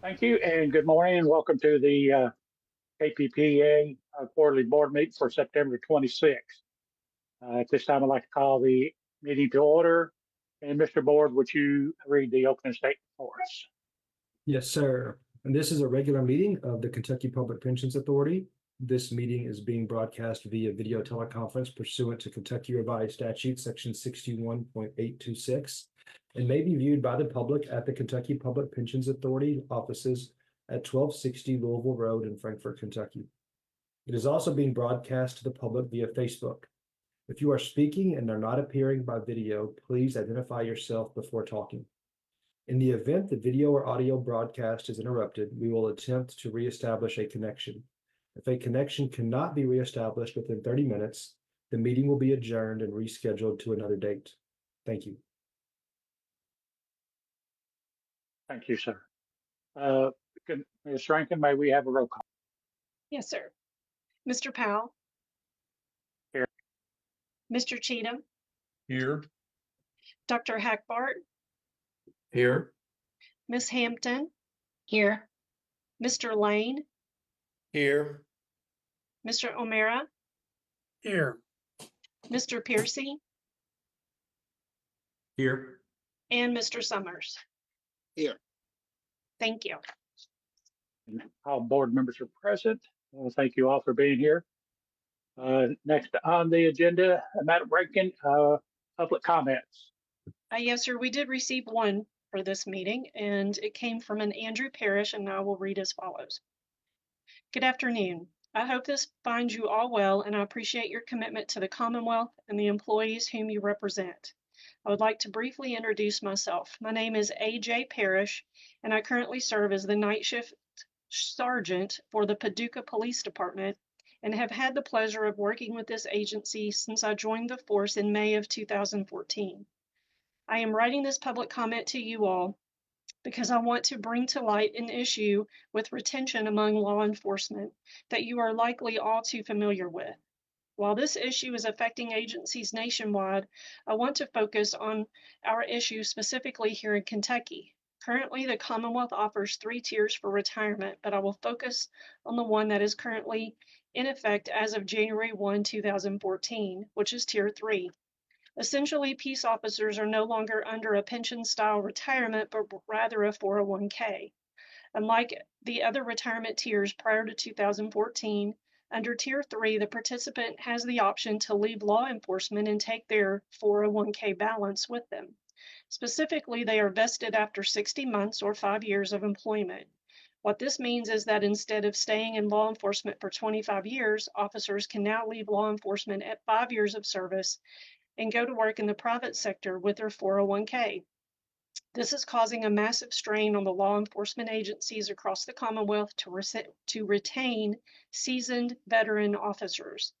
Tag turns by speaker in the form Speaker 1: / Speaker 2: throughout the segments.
Speaker 1: Thank you, and good morning, and welcome to the KPPA quarterly board meeting for September 26th. At this time, I'd like to call the meeting to order. And Mr. Board, would you read the opening statement for us?
Speaker 2: Yes, sir. And this is a regular meeting of the Kentucky Public Pensions Authority. This meeting is being broadcast via video teleconference pursuant to Kentucky Revised Statute, Section 61.826, and may be viewed by the public at the Kentucky Public Pensions Authority offices at 1260 Louisville Road in Frankfort, Kentucky. It is also being broadcast to the public via Facebook. If you are speaking and are not appearing by video, please identify yourself before talking. In the event the video or audio broadcast is interrupted, we will attempt to reestablish a connection. If a connection cannot be reestablished within 30 minutes, the meeting will be adjourned and rescheduled to another date. Thank you.
Speaker 1: Thank you, sir. Ms. Rankin, may we have a roll call?
Speaker 3: Yes, sir. Mr. Powell.
Speaker 1: Here.
Speaker 3: Mr. Cheatham.
Speaker 4: Here.
Speaker 3: Dr. Hackbart.
Speaker 4: Here.
Speaker 3: Ms. Hampton.
Speaker 5: Here.
Speaker 3: Mr. Lane.
Speaker 4: Here.
Speaker 3: Mr. O'Mara.
Speaker 4: Here.
Speaker 3: Mr. Piercy.
Speaker 4: Here.
Speaker 3: And Mr. Summers.
Speaker 4: Here.
Speaker 3: Thank you.
Speaker 1: All board members are present. Thank you all for being here. Next on the agenda, Madam Rankin, public comments.
Speaker 3: Yes, sir. We did receive one for this meeting, and it came from an Andrew Parrish, and I will read as follows. Good afternoon. I hope this finds you all well, and I appreciate your commitment to the Commonwealth and the employees whom you represent. I would like to briefly introduce myself. My name is A.J. Parrish, and I currently serve as the night shift sergeant for the Paducah Police Department and have had the pleasure of working with this agency since I joined the force in May of 2014. I am writing this public comment to you all because I want to bring to light an issue with retention among law enforcement that you are likely all too familiar with. While this issue is affecting agencies nationwide, I want to focus on our issue specifically here in Kentucky. Currently, the Commonwealth offers 3 tiers for retirement, but I will focus on the one that is currently in effect as of January 1, 2014, which is Tier 3. Essentially, peace officers are no longer under a pension-style retirement, but rather a 401k. Unlike the other retirement tiers prior to 2014, under Tier 3, the participant has the option to leave law enforcement and take their 401k balance with them. Specifically, they are vested after 60 months or 5 years of employment. What this means is that instead of staying in law enforcement for 25 years, officers can now leave law enforcement at 5 years of service and go to work in the private sector with their 401k. This is causing a massive strain on the law enforcement agencies across the Commonwealth to retain seasoned veteran officers.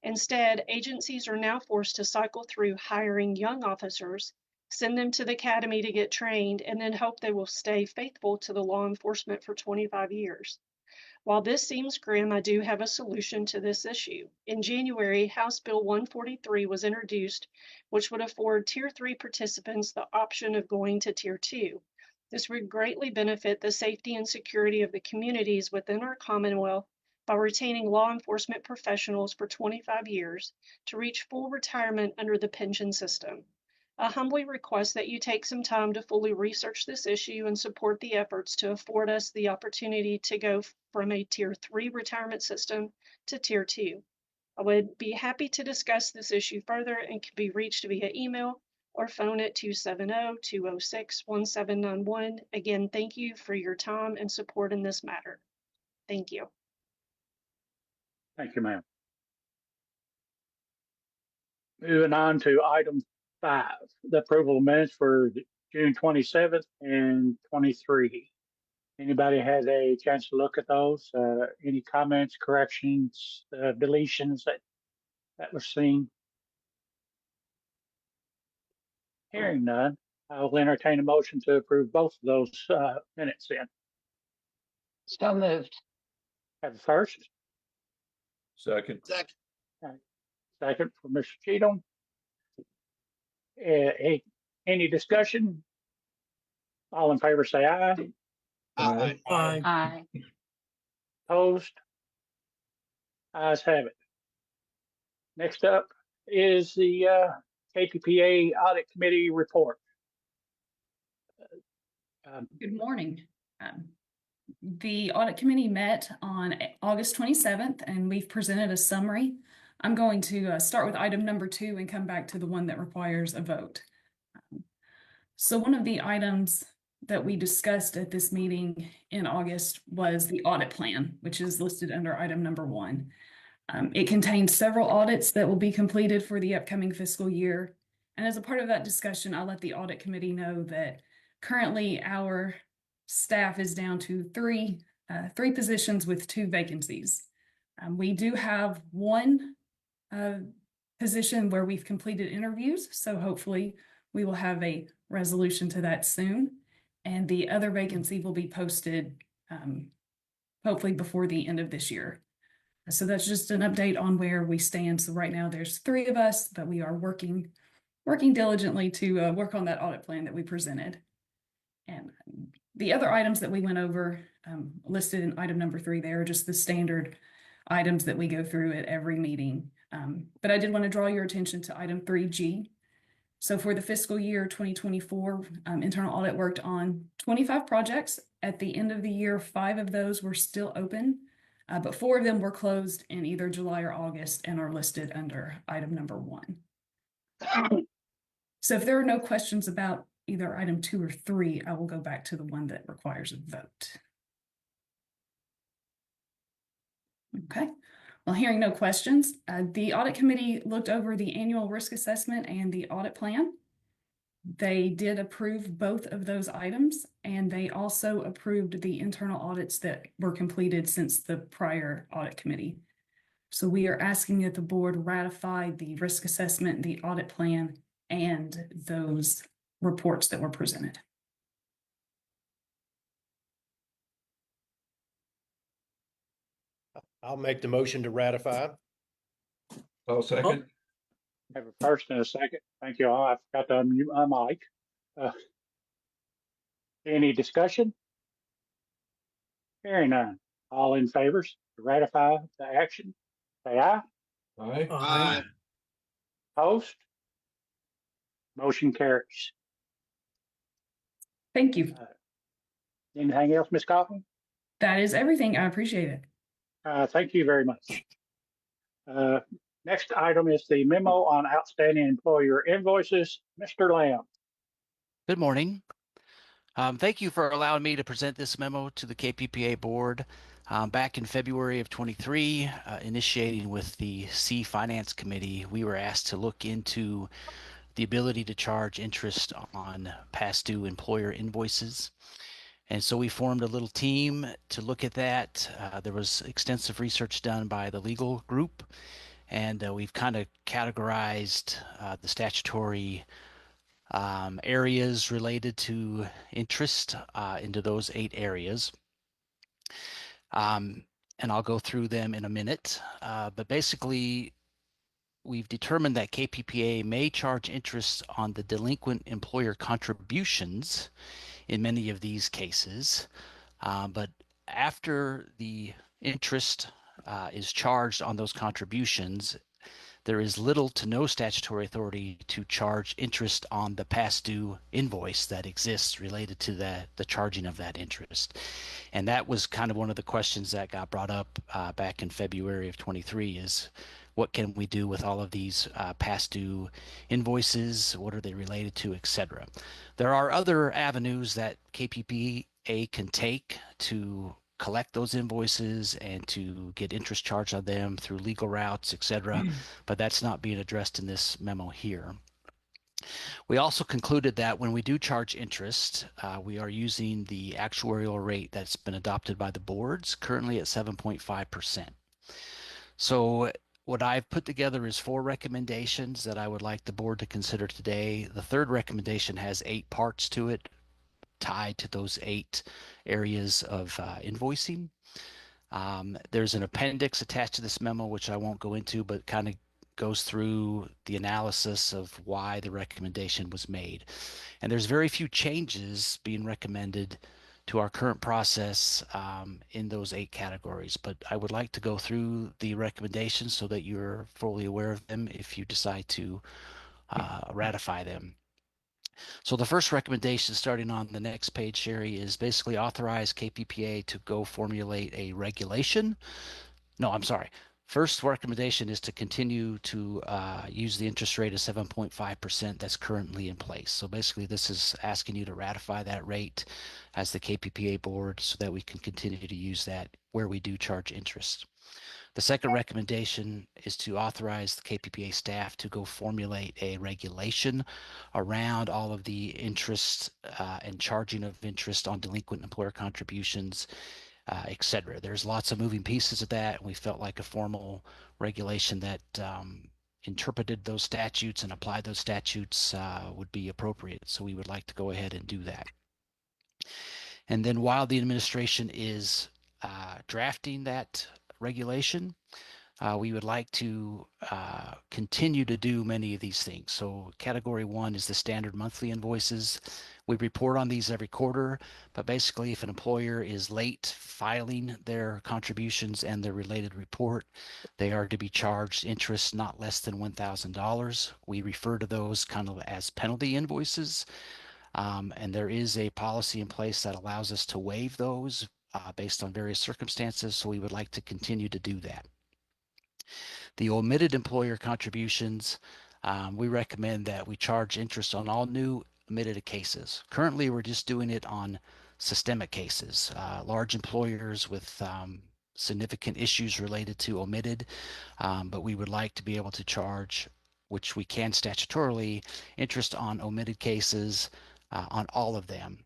Speaker 3: Instead, agencies are now forced to cycle through hiring young officers, send them to the academy to get trained, and then hope they will stay faithful to the law enforcement for 25 years. While this seems grim, I do have a solution to this issue. In January, House Bill 143 was introduced, which would afford Tier 3 participants the option of going to Tier 2. This would greatly benefit the safety and security of the communities within our Commonwealth by retaining law enforcement professionals for 25 years to reach full retirement under the pension system. I humbly request that you take some time to fully research this issue and support the efforts to afford us the opportunity to go from a Tier 3 retirement system to Tier 2. I would be happy to discuss this issue further and can be reached via email or phone at 270-206-1791. Again, thank you for your time and support in this matter. Thank you.
Speaker 1: Thank you, ma'am. Moving on to item 5, the approval of minutes for June 27th and 23. Anybody had a chance to look at those? Any comments, corrections, deletions that was seen? Hearing none, I'll entertain a motion to approve both of those minutes then.
Speaker 5: So moved.
Speaker 1: Have a first.
Speaker 4: Second.
Speaker 1: Second for Mr. Cheatham. Any discussion? All in favor say aye.
Speaker 4: Aye.
Speaker 5: Aye.
Speaker 1: Opposed? Ayes have it. Next up is the KPPA Audit Committee report.
Speaker 6: Good morning. The audit committee met on August 27th, and we've presented a summary. I'm going to start with item number 2 and come back to the one that requires a vote. So one of the items that we discussed at this meeting in August was the audit plan, which is listed under item number 1. It contains several audits that will be completed for the upcoming fiscal year. And as a part of that discussion, I'll let the audit committee know that currently our staff is down to three positions with 2 vacancies. We do have one position where we've completed interviews, so hopefully we will have a resolution to that soon. And the other vacancy will be posted hopefully before the end of this year. So that's just an update on where we stand. So right now there's 3 of us, but we are working diligently to work on that audit plan that we presented. And the other items that we went over listed in item number 3, they are just the standard items that we go through at every meeting. But I did want to draw your attention to item 3G. So for the fiscal year 2024, internal audit worked on 25 projects. At the end of the year, 5 of those were still open, but 4 of them were closed in either July or August and are listed under item number 1. So if there are no questions about either item 2 or 3, I will go back to the one that requires a vote. Okay, well, hearing no questions, the audit committee looked over the annual risk assessment and the audit plan. They did approve both of those items, and they also approved the internal audits that were completed since the prior audit committee. So we are asking that the board ratify the risk assessment, the audit plan, and those reports that were presented.
Speaker 7: I'll make the motion to ratify.
Speaker 4: I'll second.
Speaker 1: Have a first and a second. Thank you all. I forgot to unmute my mic. Any discussion? Hearing none. All in favor to ratify the action, say aye.
Speaker 4: Aye.
Speaker 1: Opposed? Motion carries.
Speaker 6: Thank you.
Speaker 1: Anything else, Ms. Coughlin?
Speaker 6: That is everything. I appreciate it.
Speaker 1: Thank you very much. Next item is the memo on outstanding employer invoices. Mr. Lamb.
Speaker 8: Good morning. Thank you for allowing me to present this memo to the KPPA board. Back in February of 23, initiating with the C Finance Committee, we were asked to look into the ability to charge interest on past due employer invoices. And so we formed a little team to look at that. There was extensive research done by the legal group, and we've kind of categorized the statutory areas related to interest into those 8 areas. And I'll go through them in a minute. But basically, we've determined that KPPA may charge interest on the delinquent employer contributions in many of these cases. But after the interest is charged on those contributions, there is little to no statutory authority to charge interest on the past due invoice that exists related to the charging of that interest. And that was kind of one of the questions that got brought up back in February of 23 is what can we do with all of these past due invoices? What are they related to, etc. There are other avenues that KPPA can take to collect those invoices and to get interest charged on them through legal routes, etc. But that's not being addressed in this memo here. We also concluded that when we do charge interest, we are using the actuarial rate that's been adopted by the boards, currently at 7.5%. So what I've put together is 4 recommendations that I would like the board to consider today. The 3rd recommendation has 8 parts to it, tied to those 8 areas of invoicing. There's an appendix attached to this memo, which I won't go into, but kind of goes through the analysis of why the recommendation was made. And there's very few changes being recommended to our current process in those 8 categories. But I would like to go through the recommendations so that you're fully aware of them if you decide to ratify them. So the first recommendation, starting on the next page, Sherry, is basically authorize KPPA to go formulate a regulation. No, I'm sorry. First recommendation is to continue to use the interest rate of 7.5% that's currently in place. So basically, this is asking you to ratify that rate as the KPPA board so that we can continue to use that where we do charge interest. The second recommendation is to authorize the KPPA staff to go formulate a regulation around all of the interest and charging of interest on delinquent employer contributions, et cetera. There's lots of moving pieces of that, and we felt like a formal regulation that interpreted those statutes and applied those statutes would be appropriate. So we would like to go ahead and do that. And then while the administration is drafting that regulation, we would like to continue to do many of these things. So category 1 is the standard monthly invoices. We report on these every quarter, but basically if an employer is late filing their contributions and their related report, they are to be charged interest not less than $1,000. We refer to those kind of as penalty invoices. And there is a policy in place that allows us to waive those based on various circumstances. So we would like to continue to do that. The omitted employer contributions, we recommend that we charge interest on all new omitted cases. Currently, we're just doing it on systemic cases, large employers with significant issues related to omitted, but we would like to be able to charge, which we can statutorily, interest on omitted cases on all of them.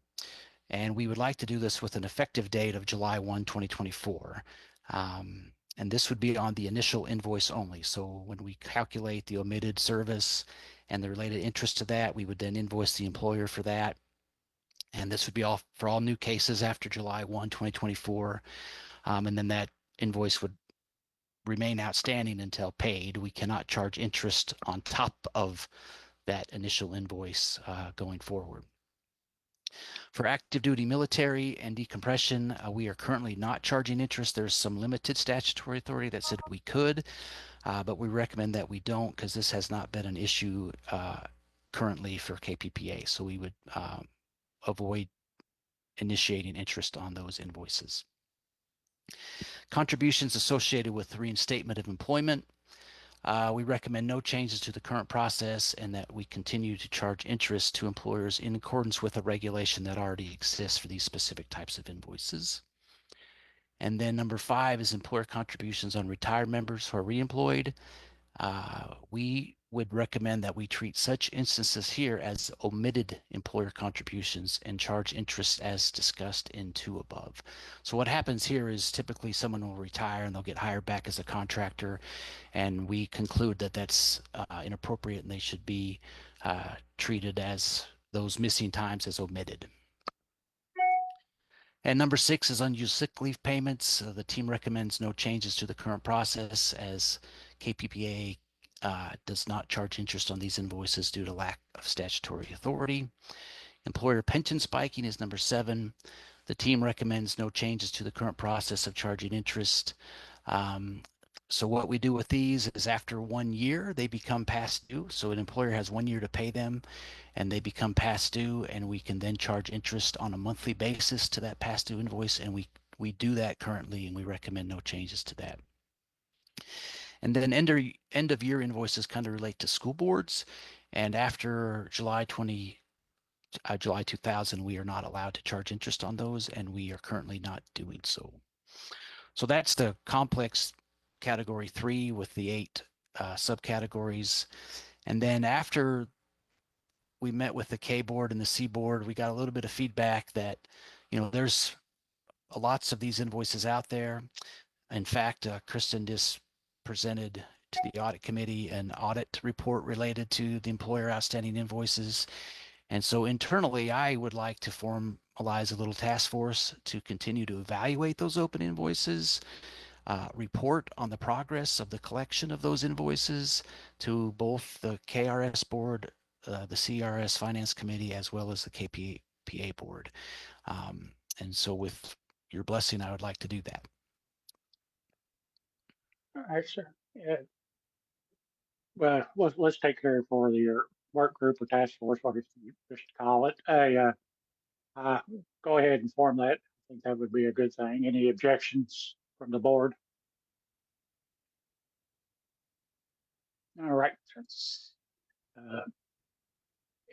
Speaker 8: And we would like to do this with an effective date of July 1, 2024. And this would be on the initial invoice only. So when we calculate the omitted service and the related interest to that, we would then invoice the employer for that. And this would be all for all new cases after July 1, 2024. And then that invoice would remain outstanding until paid. We cannot charge interest on top of that initial invoice going forward. For active duty military and decompression, we are currently not charging interest. There's some limited statutory authority that said we could, but we recommend that we don't because this has not been an issue currently for KPPA. So we would avoid initiating interest on those invoices. Contributions associated with reinstatement of employment. We recommend no changes to the current process and that we continue to charge interest to employers in accordance with a regulation that already exists for these specific types of invoices. And then number 5 is employer contributions on retired members who are reemployed. We would recommend that we treat such instances here as omitted employer contributions and charge interest as discussed in 2 above. So what happens here is typically someone will retire and they'll get hired back as a contractor, and we conclude that that's inappropriate and they should be treated as those missing times as omitted. And number 6 is unused sick leave payments. The team recommends no changes to the current process as KPPA does not charge interest on these invoices due to lack of statutory authority. Employer pension spiking is number 7. The team recommends no changes to the current process of charging interest. So what we do with these is after 1 year, they become past due. So an employer has 1 year to pay them and they become past due, and we can then charge interest on a monthly basis to that past due invoice. And we do that currently, and we recommend no changes to that. And then end of year invoices kind of relate to school boards. And after July 2000, we are not allowed to charge interest on those, and we are currently not doing so. So that's the complex category 3 with the 8 subcategories. And then after we met with the K board and the C board, we got a little bit of feedback that, there's lots of these invoices out there. In fact, Kristen just presented to the audit committee an audit report related to the employer outstanding invoices. And so internally, I would like to formalize a little task force to continue to evaluate those open invoices, report on the progress of the collection of those invoices to both the KRS board, the CRS finance committee, as well as the KPPA board. And so with your blessing, I would like to do that.
Speaker 1: All right, sir. Yeah. Well, let's take care for your work group or task force, whatever you just call it. Go ahead and form that. I think that would be a good thing. Any objections from the board? All right. Uh,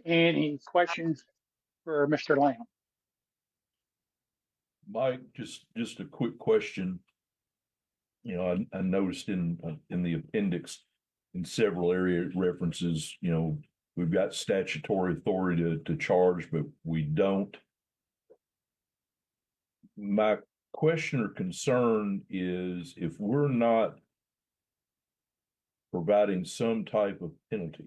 Speaker 1: any questions for Mr. Lamb?
Speaker 4: Mike, just a quick question. You know, I noticed in the appendix in several area references, you know, we've got statutory authority to charge, but we don't. My question or concern is if we're not providing some type of penalty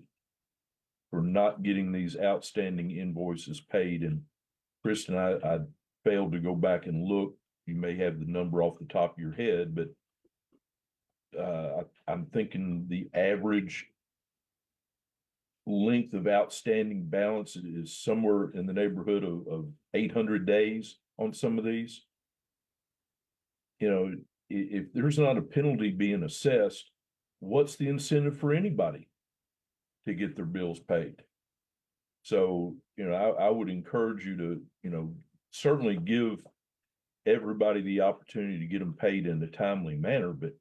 Speaker 4: for not getting these outstanding invoices paid, and Kristen, I failed to go back and look. You may have the number off the top of your head, but I'm thinking the average length of outstanding balance is somewhere in the neighborhood of 800 days on some of these. You know, if there's not a penalty being assessed, what's the incentive for anybody to get their bills paid? So, you know, I would encourage you to, you know, certainly give everybody the opportunity to get them paid in a timely manner. But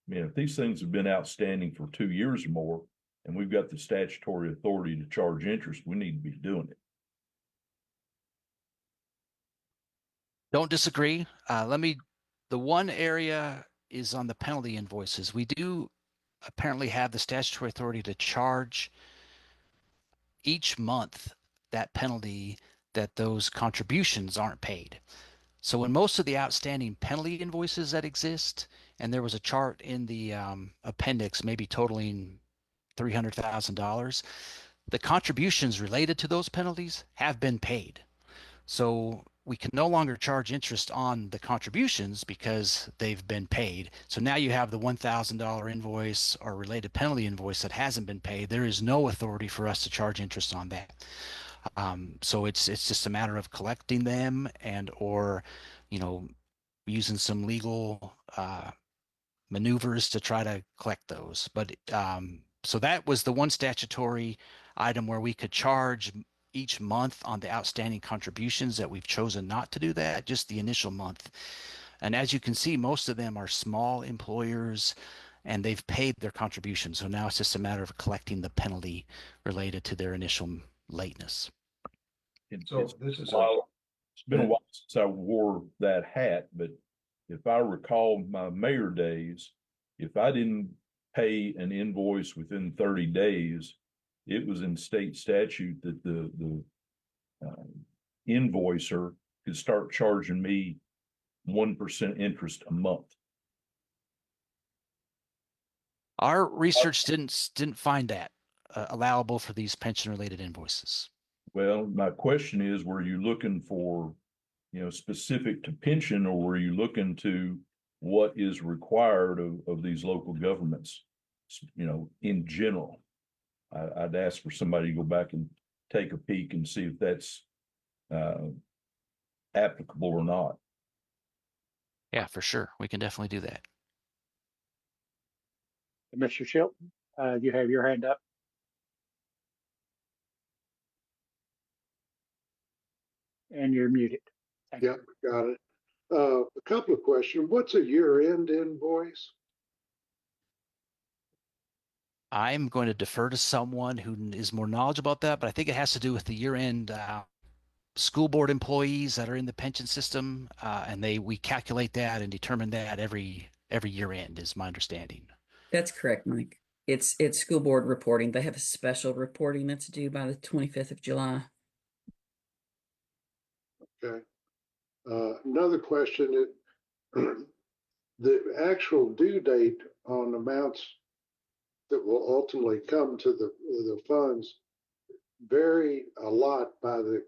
Speaker 4: I mean, if these things have been outstanding for 2 years or more, and we've got the statutory authority to charge interest, we need to be doing it.
Speaker 8: Don't disagree. The one area is on the penalty invoices. We do apparently have the statutory authority to charge each month that penalty that those contributions aren't paid. So in most of the outstanding penalty invoices that exist, and there was a chart in the appendix, maybe totaling $300,000, the contributions related to those penalties have been paid. So we can no longer charge interest on the contributions because they've been paid. So now you have the $1,000 invoice or related penalty invoice that hasn't been paid. There is no authority for us to charge interest on that. So it's just a matter of collecting them and or, you know, using some legal maneuvers to try to collect those. But so that was the one statutory item where we could charge each month on the outstanding contributions. That we've chosen not to do that, just the initial month. And as you can see, most of them are small employers and they've paid their contributions. So now it's just a matter of collecting the penalty related to their initial lateness.
Speaker 2: So
Speaker 4: It's
Speaker 2: this is
Speaker 4: been a while since I wore that hat, but if I recall my mayor days, if I didn't pay an invoice within 30 days, it was in state statute that the invoicer could start charging me 1% interest a month.
Speaker 8: Our research didn't find that allowable for these pension related invoices.
Speaker 4: Well, my question is, were you looking for, you know, specific to pension, or were you looking to what is required of these local governments, you know, in general? I'd ask for somebody to go back and take a peek and see if that's applicable or not.
Speaker 8: Yeah, for sure. We can definitely do that.
Speaker 1: Mr. Chilton, you have your hand up. And you're muted. Thank you.
Speaker 9: Yep, got it. A couple of questions. What's a year-end invoice?
Speaker 8: I'm going to defer to someone who is more knowledgeable about that, but I think it has to do with the year-end school board employees that are in the pension system, and we calculate that and determine that every year-end is my understanding.
Speaker 10: That's correct, Mike. It's school board reporting. They have a special reporting that's due by the 25th of July.
Speaker 9: Okay. Another question, the actual due date on amounts that will ultimately come to the funds vary a lot by the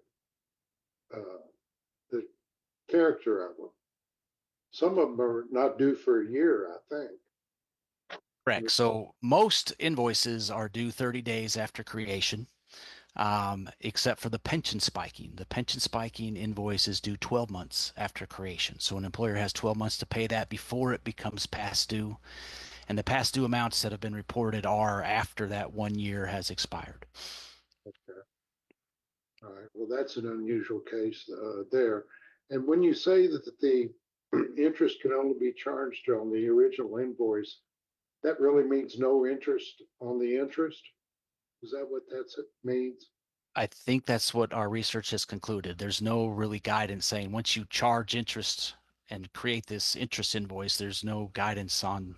Speaker 9: character of them. Some of them are not due for a year, I think.
Speaker 8: Correct. So most invoices are due 30 days after creation. except for the pension spiking. The pension spiking invoice is due 12 months after creation. So an employer has 12 months to pay that before it becomes past due. And the past due amounts that have been reported are after that 1 year has expired.
Speaker 9: Okay. All right. Well, that's an unusual case there. And when you say that the interest can only be charged on the original invoice, that really means no interest on the interest? Is that what that means?
Speaker 8: I think that's what our research has concluded. There's no really guidance saying once you charge interest and create this interest invoice, there's no guidance on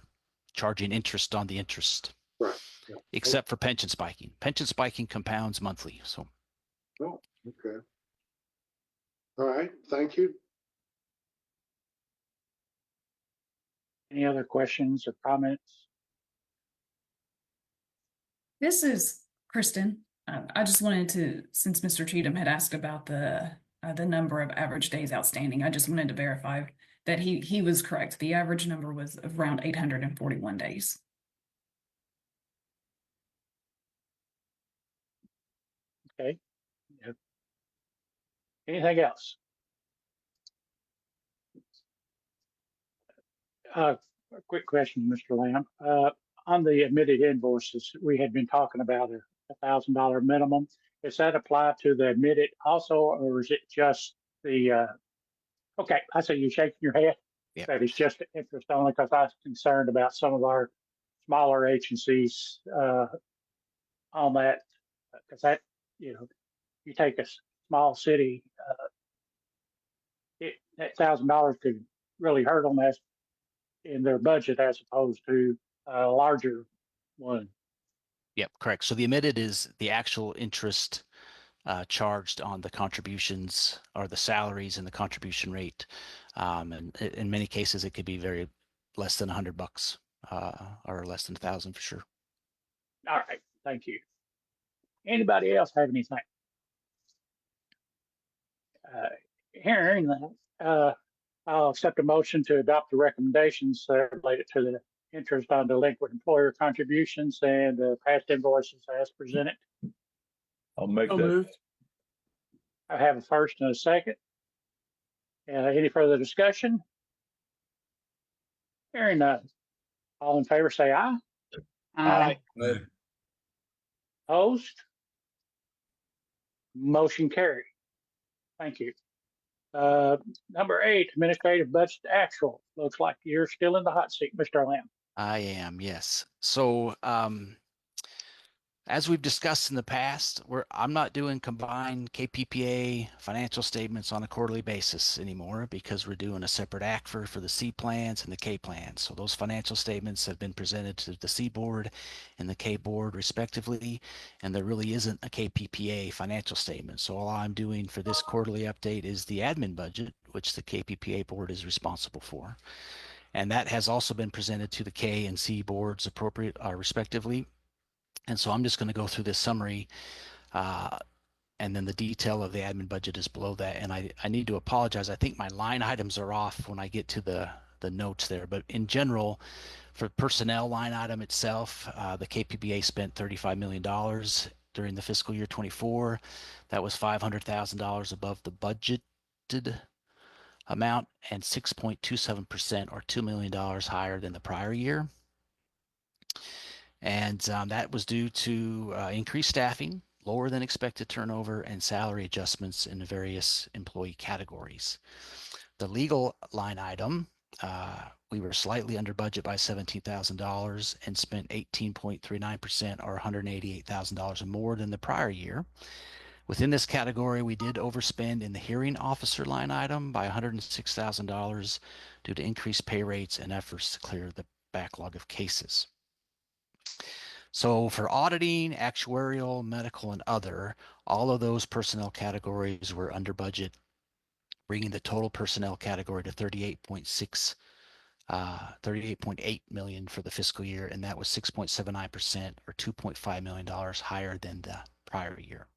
Speaker 8: charging interest on the interest.
Speaker 9: Right. Yeah.
Speaker 8: Except for pension spiking. Pension spiking compounds monthly. So.
Speaker 9: Oh, okay. All right. Thank you.
Speaker 1: Any other questions or comments?
Speaker 6: This is Kristen. I just wanted to, since Mr. Cheatham had asked about the number of average days outstanding, I just wanted to verify that he was correct. The average number was around 841 days.
Speaker 1: Okay. Yep. Anything else? A quick question, Mr. Lamb. On the admitted invoices, we had been talking about a $1,000 minimum. Does that apply to the admitted also, or is it just the? Okay, I see you shaking your head.
Speaker 8: Yep.
Speaker 1: That is just interest only, because I was concerned about some of our smaller agencies on that, because that, you take a small city, that $1,000 could really hurt them as in their budget as opposed to a larger one.
Speaker 8: Yep, correct. So the admitted is the actual interest charged on the contributions or the salaries and the contribution rate. And in many cases, it could be very less than $100 or less than 1,000 for sure.
Speaker 1: All right, thank you. Anybody else have anything? Hearing that, I'll accept a motion to adopt the recommendations related to the interest on delinquent employer contributions and past invoices as presented.
Speaker 4: I'll make
Speaker 1: So
Speaker 4: that.
Speaker 1: moved. I have a first and a second. Any further discussion? Hearing none. All in favor say aye.
Speaker 5: Aye.
Speaker 1: Opposed? Motion carried. Thank you. Number 8, administrative budget actual. Looks like you're still in the hot seat, Mr. Lamb.
Speaker 8: I am, yes. So as we've discussed in the past, I'm not doing combined KPPA financial statements on a quarterly basis anymore because we're doing a separate ACFR for the C plans and the K plans. So those financial statements have been presented to the C board and the K board respectively, and there really isn't a KPPA financial statement. So all I'm doing for this quarterly update is the admin budget, which the KPPA board is responsible for. And that has also been presented to the K and C boards appropriate respectively. And so I'm just going to go through this summary, and then the detail of the admin budget is below that. And I need to apologize. I think my line items are off when I get to the notes there. But in general, for personnel line item itself, the KPPA spent $35 million during the fiscal year 24. That was $500,000 above the budgeted amount and 6.27% or $2 million higher than the prior year. And that was due to increased staffing, lower than expected turnover, and salary adjustments in various employee categories. The legal line item, we were slightly under budget by $17,000 and spent 18.39% or $188,000 more than the prior year. Within this category, we did overspend in the hearing officer line item by $106,000 due to increased pay rates and efforts to clear the backlog of cases. So for auditing, actuarial, medical, and other, all of those personnel categories were under budget, bringing the total personnel category to 38.8 million for the fiscal year, and that was 6.79% or $2.5 million higher than the prior year.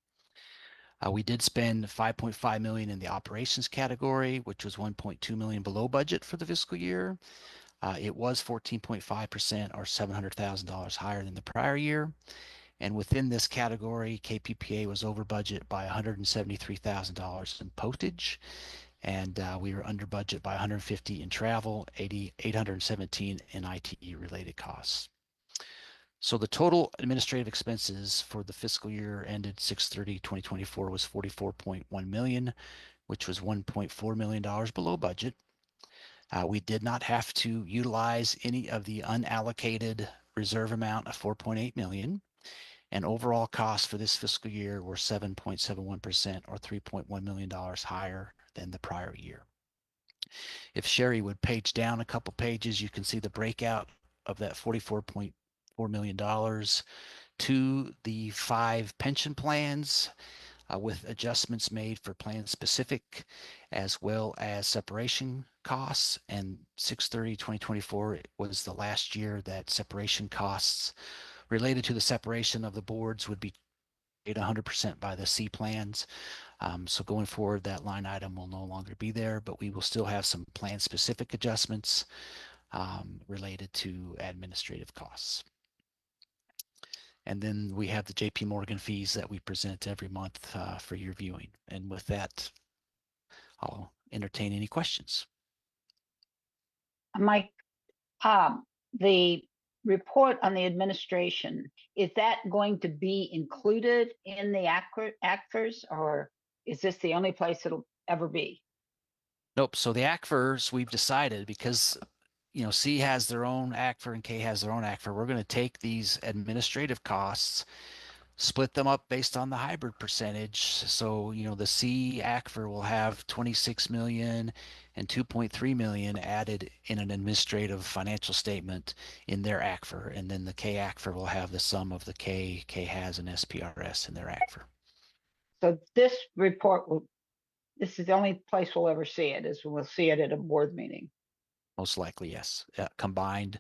Speaker 8: We did spend 5.5 million in the operations category, which was 1.2 million below budget for the fiscal year. It was 14.5% or $700,000 higher than the prior year. And within this category, KPPA was over budget by $173,000 in postage, and we were under budget by $150 in travel, $817 in IT related costs. So the total administrative expenses for the fiscal year ended 6/30/2024 was $44.1 million, which was $1.4 million below budget. We did not have to utilize any of the unallocated reserve amount of $4.8 million. And overall costs for this fiscal year were 7.71% or $3.1 million higher than the prior year. If Sherry would page down a couple pages, you can see the breakout of that $44.4 million to the 5 pension plans with adjustments made for plan specific as well as separation costs. And 6/30/2024 was the last year that separation costs related to the separation of the boards would be paid 100% by the C plans. So going forward, that line item will no longer be there, but we will still have some plan specific adjustments related to administrative costs. And then we have the JP Morgan fees that we present every month for your viewing. And with that, I'll entertain any questions.
Speaker 5: Mike, the report on the administration, is that going to be included in the ACFRs, or is this the only place it'll ever be?
Speaker 8: Nope. So the ACFRs, we've decided, because C has their own ACFR and K has their own ACFR, we're going to take these administrative costs, split them up based on the hybrid percentage. So, the C ACFR will have 26 million and 2.3 million added in an administrative financial statement in their ACFR. And then the K ACFR will have the sum of the K has, and SPRS in their ACFR.
Speaker 5: So this report this is the only place we'll ever see it, is we'll see it at a board meeting.
Speaker 8: Most likely, yes. A combined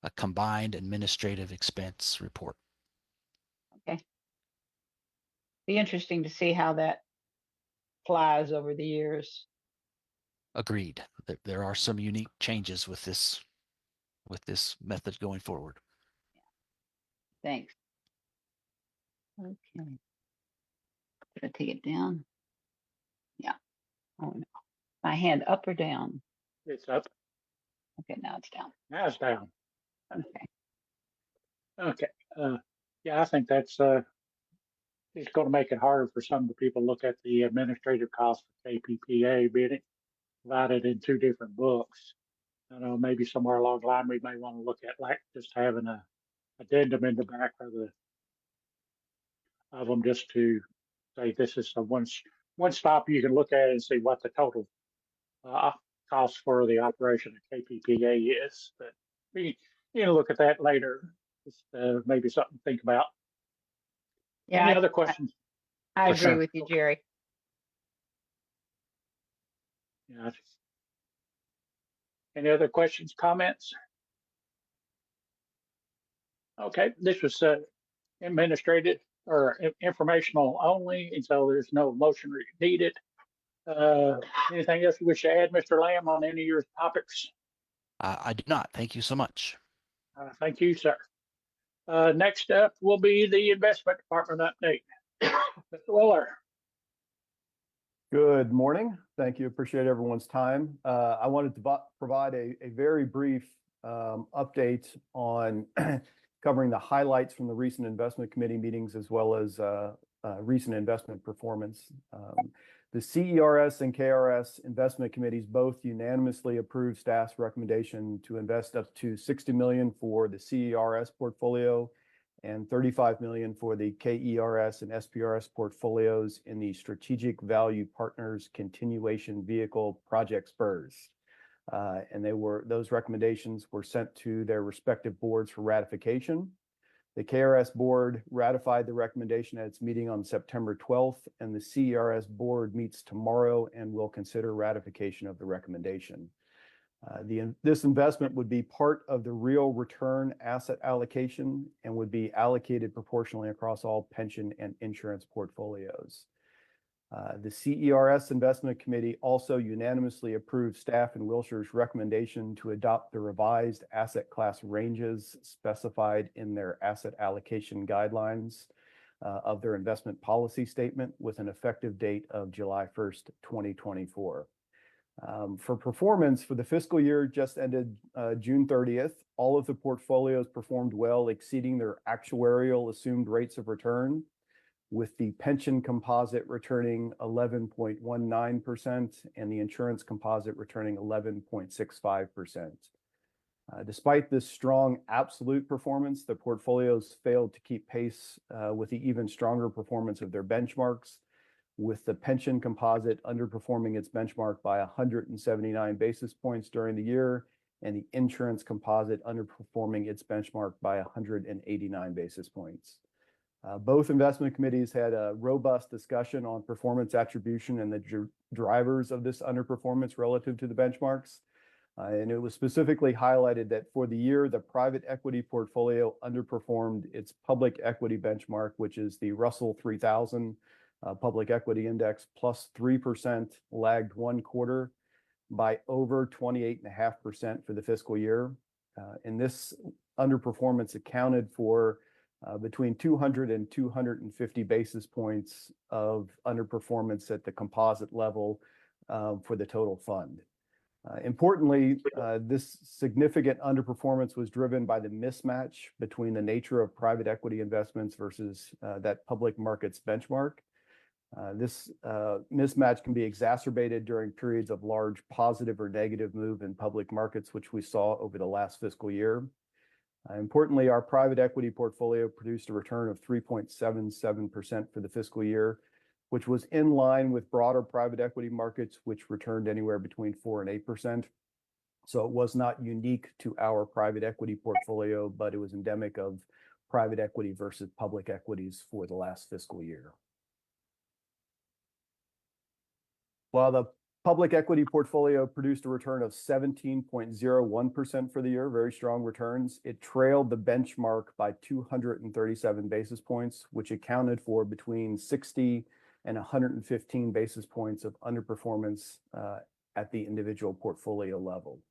Speaker 8: administrative expense report.
Speaker 5: Okay. Be interesting to see how that flies over the years.
Speaker 8: Agreed. There are some unique changes with this method going forward.
Speaker 5: Thanks. Okay. Did I take it down? Yeah. Oh no. My hand up or down?
Speaker 1: It's up.
Speaker 5: Okay, now it's down.
Speaker 1: Now it's down.
Speaker 5: Okay.
Speaker 1: Okay. Yeah, I think that's it's going to make it harder for some of the people to look at the administrative costs for KPPA being divided in 2 different books. I know maybe somewhere along the line we may want to look at like just having a addendum in the back of them, just to say this is a one stop you can look at and see what the total cost for the operation of KPPA is. But we can look at that later. Just maybe something to think about.
Speaker 5: Yeah.
Speaker 1: Any other questions?
Speaker 5: I
Speaker 1: Yes,
Speaker 5: agree
Speaker 1: sir.
Speaker 5: with you, Jerry.
Speaker 1: Yeah. Any other questions, comments? Okay, this was administrative or informational only, and so there's no motion needed. Anything else you wish to add, Mr. Lamb, on any of your topics?
Speaker 8: I do not. Thank you so much.
Speaker 1: Thank you, sir. Next up will be the investment department update. Mr. Willer.
Speaker 11: Good morning. Thank you. Appreciate everyone's time. I wanted to provide a very brief update on covering the highlights from the recent investment committee meetings, as well as recent investment performance. The CERS and KRS investment committees both unanimously approved staff's recommendation to invest up to $60 million for the CERS portfolio and $35 million for the KERS and SPRS portfolios in the Strategic Value Partners Continuation Vehicle Project Spurs. And those recommendations were sent to their respective boards for ratification. The KRS board ratified the recommendation at its meeting on September 12th, and the CERS board meets tomorrow and will consider ratification of the recommendation. This investment would be part of the real return asset allocation and would be allocated proportionally across all pension and insurance portfolios. The CERS Investment Committee also unanimously approved staff and Wilshire's recommendation to adopt the revised asset class ranges specified in their asset allocation guidelines of their investment policy statement with an effective date of July 1st, 2024. For performance for the fiscal year just ended June 30th, all of the portfolios performed well, exceeding their actuarial assumed rates of return, with the pension composite returning 11.19% and the insurance composite returning 11.65%. Despite this strong absolute performance, the portfolios failed to keep pace with the even stronger performance of their benchmarks, with the pension composite underperforming its benchmark by 179 basis points during the year, and the insurance composite underperforming its benchmark by 189 basis points. Both investment committees had a robust discussion on performance attribution and the drivers of this underperformance relative to the benchmarks. And it was specifically highlighted that for the year, the private equity portfolio underperformed its public equity benchmark, which is the Russell 3000 public equity index, plus 3%, lagged 1 quarter by over 28.5% for the fiscal year. And this underperformance accounted for between 200 and 250 basis points of underperformance at the composite level for the total fund. Importantly, this significant underperformance was driven by the mismatch between the nature of private equity investments versus that public markets benchmark. This mismatch can be exacerbated during periods of large positive or negative move in public markets, which we saw over the last fiscal year. Importantly, our private equity portfolio produced a return of 3.77% for the fiscal year, which was in line with broader private equity markets, which returned anywhere between 4 and 8%. So it was not unique to our private equity portfolio, but it was endemic of private equity versus public equities for the last fiscal year. While the public equity portfolio produced a return of 17.01% for the year, very strong returns, it trailed the benchmark by 237 basis points, which accounted for between 60 and 115 basis points of underperformance at the individual portfolio level.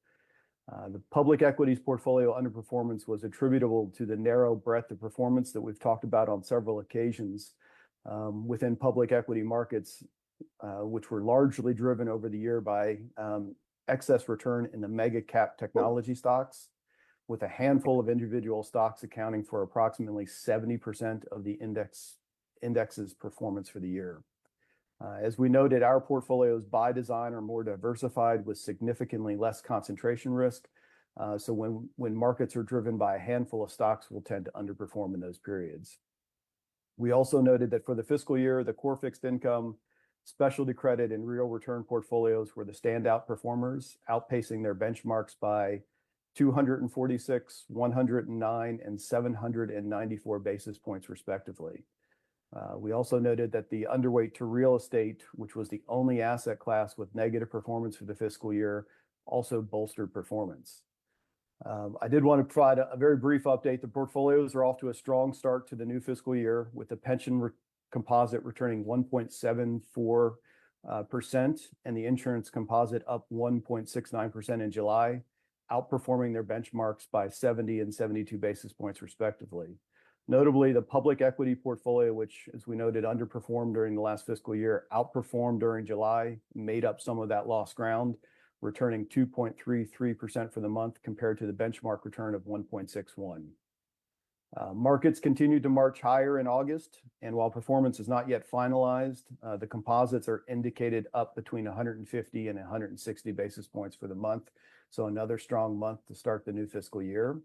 Speaker 11: The public equities portfolio underperformance was attributable to the narrow breadth of performance that we've talked about on several occasions within public equity markets, which were largely driven over the year by excess return in the mega cap technology stocks, with a handful of individual stocks accounting for approximately 70% of the index's performance for the year. As we noted, our portfolios by design are more diversified with significantly less concentration risk. So when markets are driven by a handful of stocks, we'll tend to underperform in those periods. We also noted that for the fiscal year, the core fixed income, specialty credit, and real return portfolios were the standout performers, outpacing their benchmarks by 246, 109, and 794 basis points, respectively. We also noted that the underweight to real estate, which was the only asset class with negative performance for the fiscal year, also bolstered performance. I did want to provide a very brief update. The portfolios are off to a strong start to the new fiscal year, with the pension composite returning 1.74% and the insurance composite up 1.69% in July, outperforming their benchmarks by 70 and 72 basis points, respectively. Notably, the public equity portfolio, which, as we noted, underperformed during the last fiscal year, outperformed during July, made up some of that lost ground, returning 2.33% for the month compared to the benchmark return of 1.61%. Markets continued to march higher in August, and while performance is not yet finalized, the composites are indicated up between 150 and 160 basis points for the month. So another strong month to start the new fiscal year.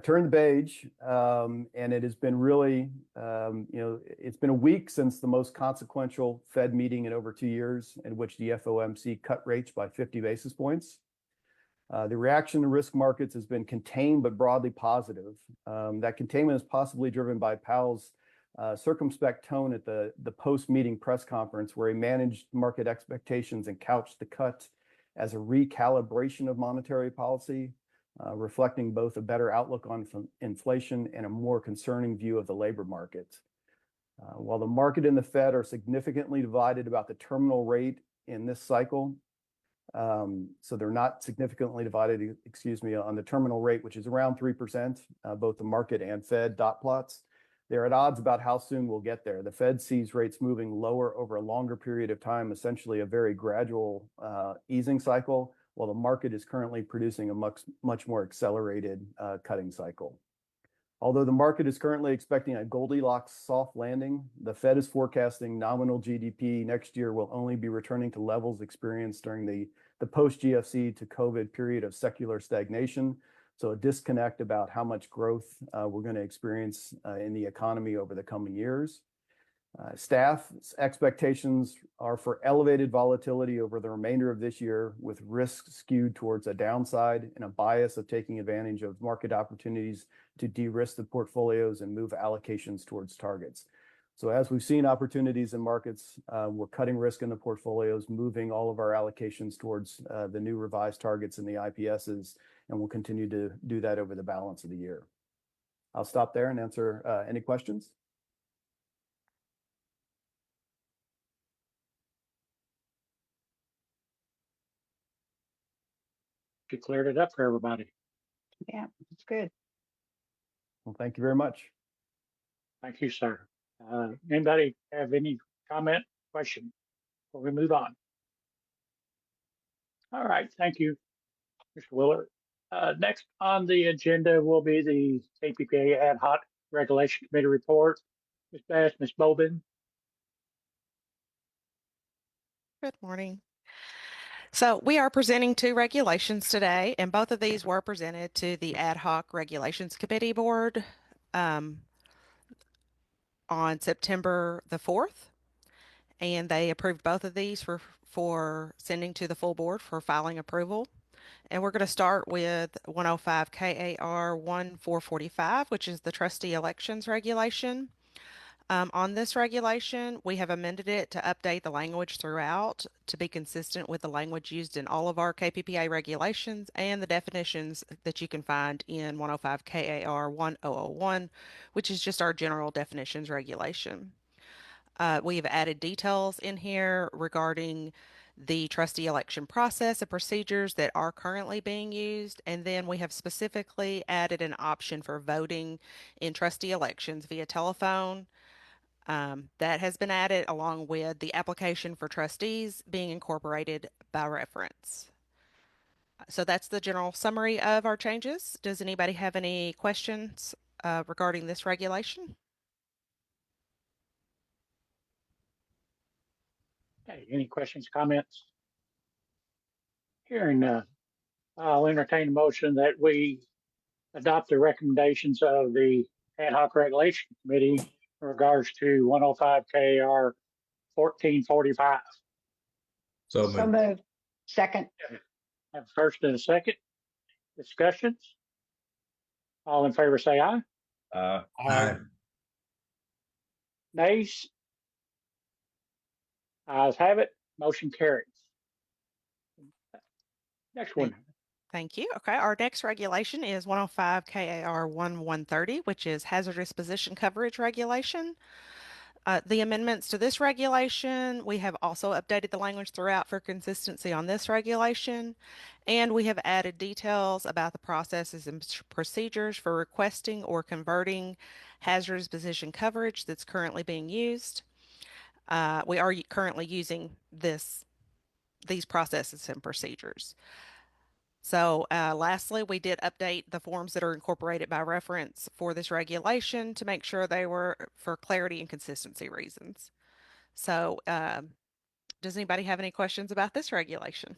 Speaker 11: Turn the page, and it has been really, it's been a week since the most consequential Fed meeting in over 2 years, in which the FOMC cut rates by 50 basis points. The reaction to risk markets has been contained but broadly positive. That containment is possibly driven by Powell's circumspect tone at the post-meeting press conference, where he managed market expectations and couched the cut as a recalibration of monetary policy, reflecting both a better outlook on inflation and a more concerning view of the labor market. While the market and the Fed are significantly divided about the terminal rate in this cycle, so they're not significantly divided, excuse me, on the terminal rate, which is around 3%, both the market and Fed dot plots. They're at odds about how soon we'll get there. The Fed sees rates moving lower over a longer period of time, essentially a very gradual easing cycle, while the market is currently producing a much more accelerated cutting cycle. Although the market is currently expecting a Goldilocks soft landing, the Fed is forecasting nominal GDP next year will only be returning to levels experienced during the post-GFC to COVID period of secular stagnation. So a disconnect about how much growth we're going to experience in the economy over the coming years. Staff's expectations are for elevated volatility over the remainder of this year, with risk skewed towards a downside and a bias of taking advantage of market opportunities to de-risk the portfolios and move allocations towards targets. So as we've seen opportunities in markets, we're cutting risk in the portfolios, moving all of our allocations towards the new revised targets in the IPSs, and we'll continue to do that over the balance of the year. I'll stop there and answer any questions.
Speaker 1: You cleared it up for everybody.
Speaker 5: Yeah, that's good.
Speaker 11: Well, thank you very much.
Speaker 1: Thank you, sir. Anybody have any comment, question before we move on? All right, thank you, Mr. Willard. Next on the agenda will be the KPPA Ad Hoc Regulation Committee report. Ms. Bass, Ms. Bobin.
Speaker 12: Good morning. So we are presenting two regulations today, and both of these were presented to the Ad Hoc Regulations Committee Board on September the 4th, and they approved both of these for sending to the full board for filing approval. And we're going to start with 105 KAR 1445, which is the trustee elections regulation. On this regulation, we have amended it to update the language throughout to be consistent with the language used in all of our KPPA regulations and the definitions that you can find in 105 KAR 1001, which is just our general definitions regulation. We have added details in here regarding the trustee election process and procedures that are currently being used, and then we have specifically added an option for voting in trustee elections via telephone. That has been added along with the application for trustees being incorporated by reference. So that's the general summary of our changes. Does anybody have any questions regarding this regulation?
Speaker 1: Okay, any questions, comments? Hearing none, I'll entertain a motion that we adopt the recommendations of the Ad Hoc Regulation Committee in regards to 105 KAR 1445.
Speaker 5: So moved. Second.
Speaker 1: Have a first and a second. Discussions? All in favor say aye.
Speaker 7: Aye.
Speaker 1: Nays? Ayes have it. Motion carries. Next one.
Speaker 12: Thank you. Okay, our next regulation is 105 KAR 1130, which is hazardous position coverage regulation. The amendments to this regulation, we have also updated the language throughout for consistency on this regulation, and we have added details about the processes and procedures for requesting or converting hazardous position coverage that's currently being used. We are currently using these processes and procedures. So lastly, we did update the forms that are incorporated by reference for this regulation to make sure they were for clarity and consistency reasons. So does anybody have any questions about this regulation?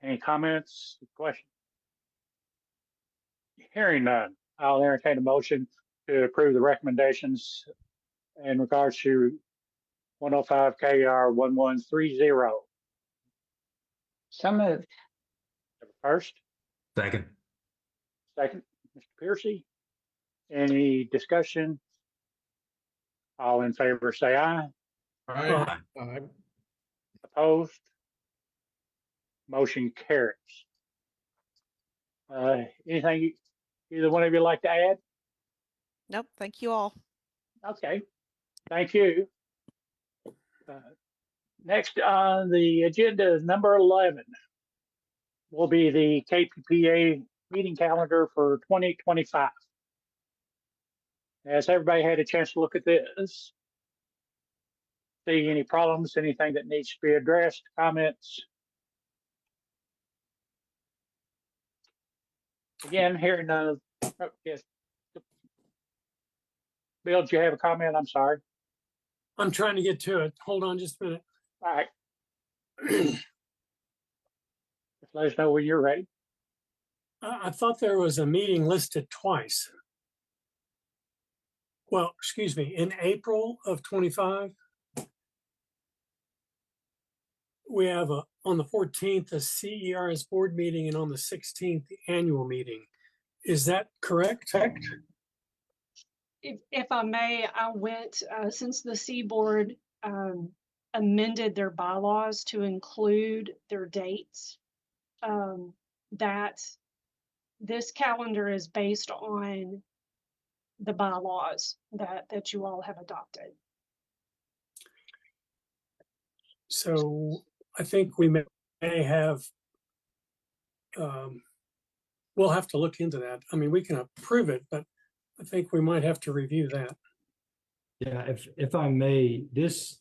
Speaker 1: Any comments, questions? Hearing none, I'll entertain a motion to approve the recommendations in regards to 105 KAR 1130.
Speaker 5: So moved.
Speaker 1: First,
Speaker 7: Second.
Speaker 1: Mr. Piercy. Any discussion? All in favor say aye.
Speaker 7: Aye.
Speaker 1: Opposed? Motion carries. Anything Either one of you like to add?
Speaker 12: Nope. Thank you all.
Speaker 1: Okay, thank you. Next on the agenda is number 11. Will be the KPPA meeting calendar for 2025. Has everybody had a chance to look at this? See any problems, anything that needs to be addressed, comments? Again, hearing none of, oh, yes. Bill, do you have a comment? I'm sorry.
Speaker 13: I'm trying to get to it. Hold on just a minute.
Speaker 1: All right. Just let us know when you're ready.
Speaker 13: I thought there was a meeting listed twice. Well, excuse me, in April of 25, we have on the 14th, a CERS board meeting, and on the 16th, the annual meeting. Is that correct?
Speaker 3: If I may, I went, since the Seaboard amended their bylaws to include their dates, that this calendar is based on the bylaws that you all have adopted.
Speaker 13: So I think we may have, we'll have to look into that. I mean, we can approve it, but I think we might have to review that.
Speaker 2: Yeah, if I may, this,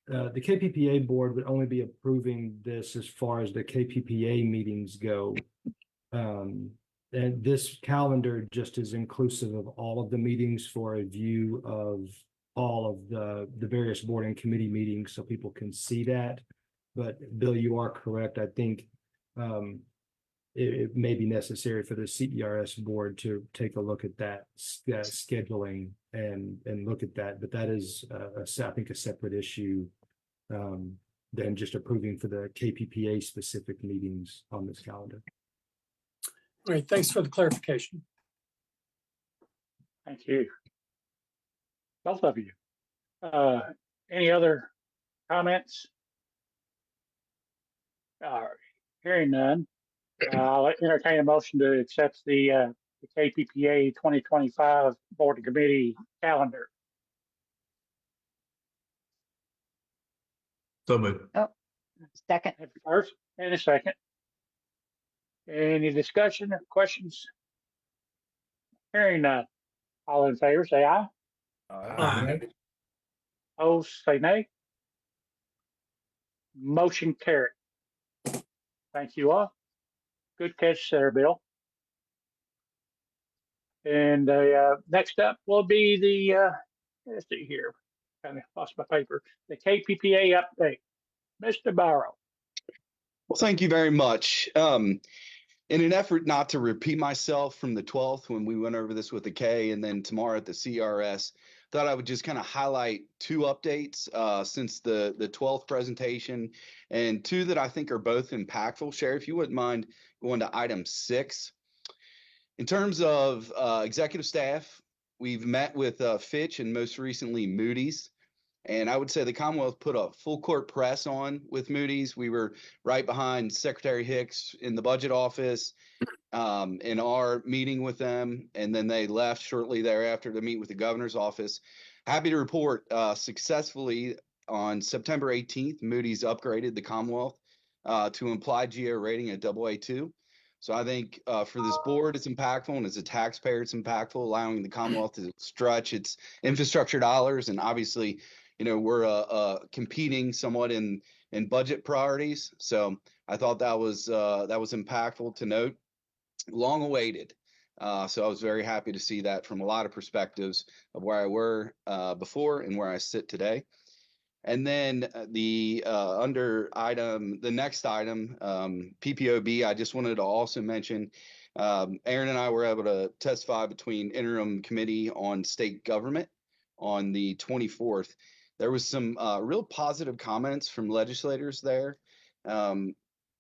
Speaker 2: the KPPA board would only be approving this as far as the KPPA meetings go. And this calendar just is inclusive of all of the meetings for a view of all of the various board and committee meetings, so people can see that. But Bill, you are correct. I think it may be necessary for the CERS board to take a look at that scheduling and look at that. But that is, I think, a separate issue than just approving for the KPPA specific meetings on this calendar.
Speaker 13: All right, thanks for the clarification.
Speaker 1: Thank you. Both of you. Any other comments? Hearing none, I'll entertain a motion to accept the KPPA 2025 Board and Committee calendar.
Speaker 7: So moved.
Speaker 5: Oh, second.
Speaker 1: First and a second. Any discussion or questions? Hearing none. All in favor, say aye.
Speaker 7: Aye.
Speaker 1: Opposed, say nay. Motion carried. Thank you all. Good catch there, Bill. And next up will be the, let's see here, kind of lost my paper, the KPPA update. Mr. Barrow.
Speaker 14: Well, thank you very much. In an effort not to repeat myself from the 12th when we went over this with the K and then tomorrow at the CRS, thought I would just kind of highlight two updates since the 12th presentation, and two that I think are both impactful. Sherry, if you wouldn't mind going to item 6. In terms of executive staff, we've met with Fitch and most recently Moody's. And I would say the Commonwealth put a full court press on with Moody's. We were right behind Secretary Hicks in the budget office in our meeting with them. And then they left shortly thereafter to meet with the governor's office. Happy to report successfully on September 18th, Moody's upgraded the Commonwealth to implied geo rating at AA2. So I think for this board, it's impactful, and as a taxpayer, it's impactful, allowing the Commonwealth to stretch its infrastructure dollars. And obviously, you know, we're competing somewhat in budget priorities. So I thought that was impactful to note. Long awaited. So I was very happy to see that from a lot of perspectives of where I were before and where I sit today. And then the next item, PPOB, I just wanted to also mention, Aaron and I were able to testify between interim committee on state government on the 24th. There was some real positive comments from legislators there.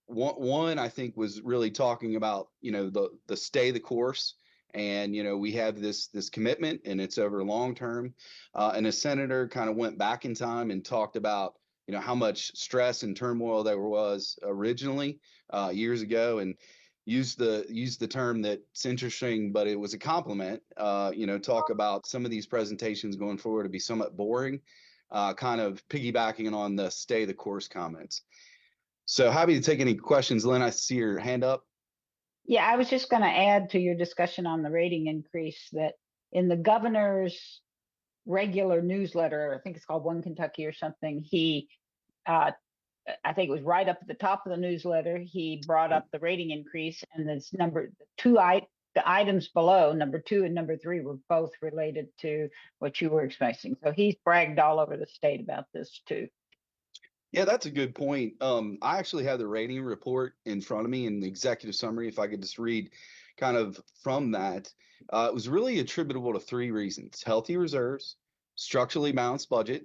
Speaker 14: One I think was really talking about, you know, the stay the course. And, you know, we have this commitment and it's over long term. And a senator kind of went back in time and talked about, you know, how much stress and turmoil there was originally years ago. And use the term that's interesting, but it was a compliment. Talk about some of these presentations going forward to be somewhat boring, kind of piggybacking on the stay the course comments. So happy to take any questions. Lynn, I see your hand up.
Speaker 5: Yeah, I was just going to add to your discussion on the rating increase that in the governor's regular newsletter, I think it's called One Kentucky or something, he, I think it was right up at the top of the newsletter, he brought up the rating increase, and this the items below, number 2 and number 3, were both related to what you were expecting. So he's bragged all over the state about this too.
Speaker 14: Yeah, that's a good point. I actually have the rating report in front of me and the executive summary. If I could just read kind of from that, it was really attributable to 3 reasons: healthy reserves, structurally balanced budget,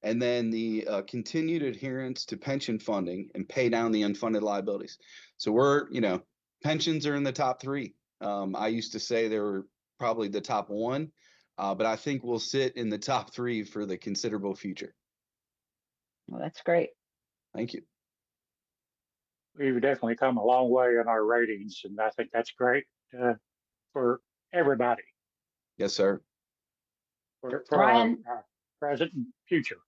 Speaker 14: and then the continued adherence to pension funding and pay down the unfunded liabilities. So pensions are in the top 3. I used to say they were probably the top 1, but I think we'll sit in the top 3 for the considerable future.
Speaker 5: Well, that's great.
Speaker 14: Thank you.
Speaker 1: We've definitely come a long way in our ratings, and I think that's great for everybody,
Speaker 14: Yes, sir.
Speaker 1: for
Speaker 5: Ryan?
Speaker 1: our present and future.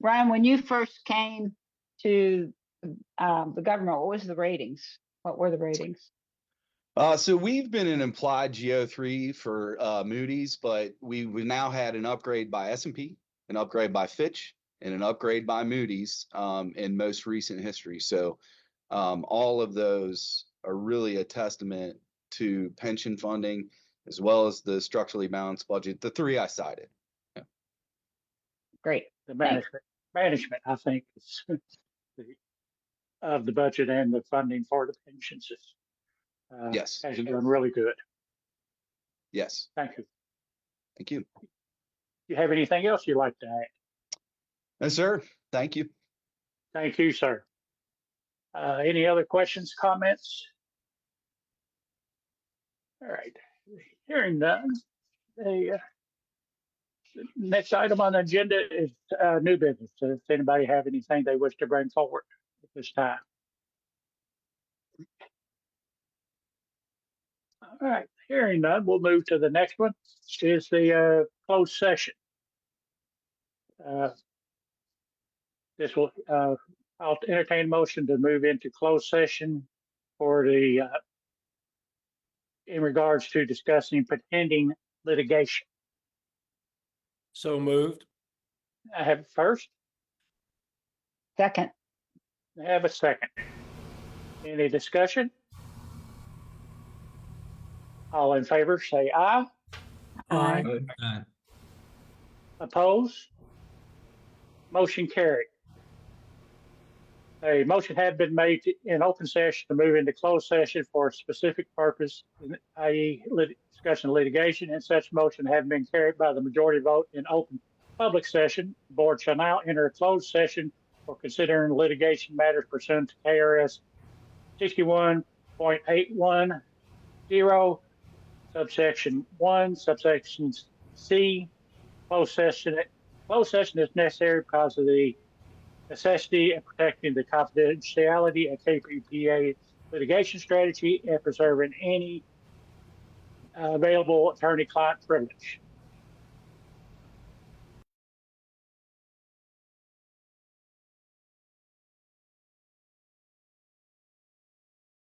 Speaker 5: Ryan, when you first came to the government, what was the ratings? What were the ratings?
Speaker 14: So we've been an implied GO3 for Moody's, but we now had an upgrade by S&P, an upgrade by Fitch, and an upgrade by Moody's in most recent history. So all of those are really a testament to pension funding as well as the structurally balanced budget, the 3 I cited. Yeah.
Speaker 5: Great.
Speaker 1: The management, I think, is of the budget and the funding for the pensions is
Speaker 14: Yes.
Speaker 1: has done really good.
Speaker 14: Yes.
Speaker 1: Thank you.
Speaker 14: Thank you.
Speaker 1: Do you have anything else you'd like to add?
Speaker 14: No, sir. Thank you.
Speaker 1: Thank you, sir. Any other questions, comments? All right. Hearing none, the next item on the agenda is new business. Does anybody have anything they wish to bring forward at this time? All right. Hearing none, we'll move to the next one. Is the closed session. This will I'll entertain a motion to move into closed session for the in regards to discussing pending litigation.
Speaker 7: So moved.
Speaker 1: I have a first.
Speaker 5: Second.
Speaker 1: I have a second. Any discussion? All in favor, say aye.
Speaker 13: Aye.
Speaker 7: Aye.
Speaker 1: Opposed? Motion carried. A motion had been made in open session to move into closed session for a specific purpose, i.e. discussion of litigation, and such motion having been carried by the majority vote in open public session. The board shall now enter a closed session for considering litigation matters pursuant to KRS 61.810, subsection 1, subsection C. Closed session is necessary because of the necessity of protecting the confidentiality of KPPA litigation strategy and preserving any available attorney-client privilege.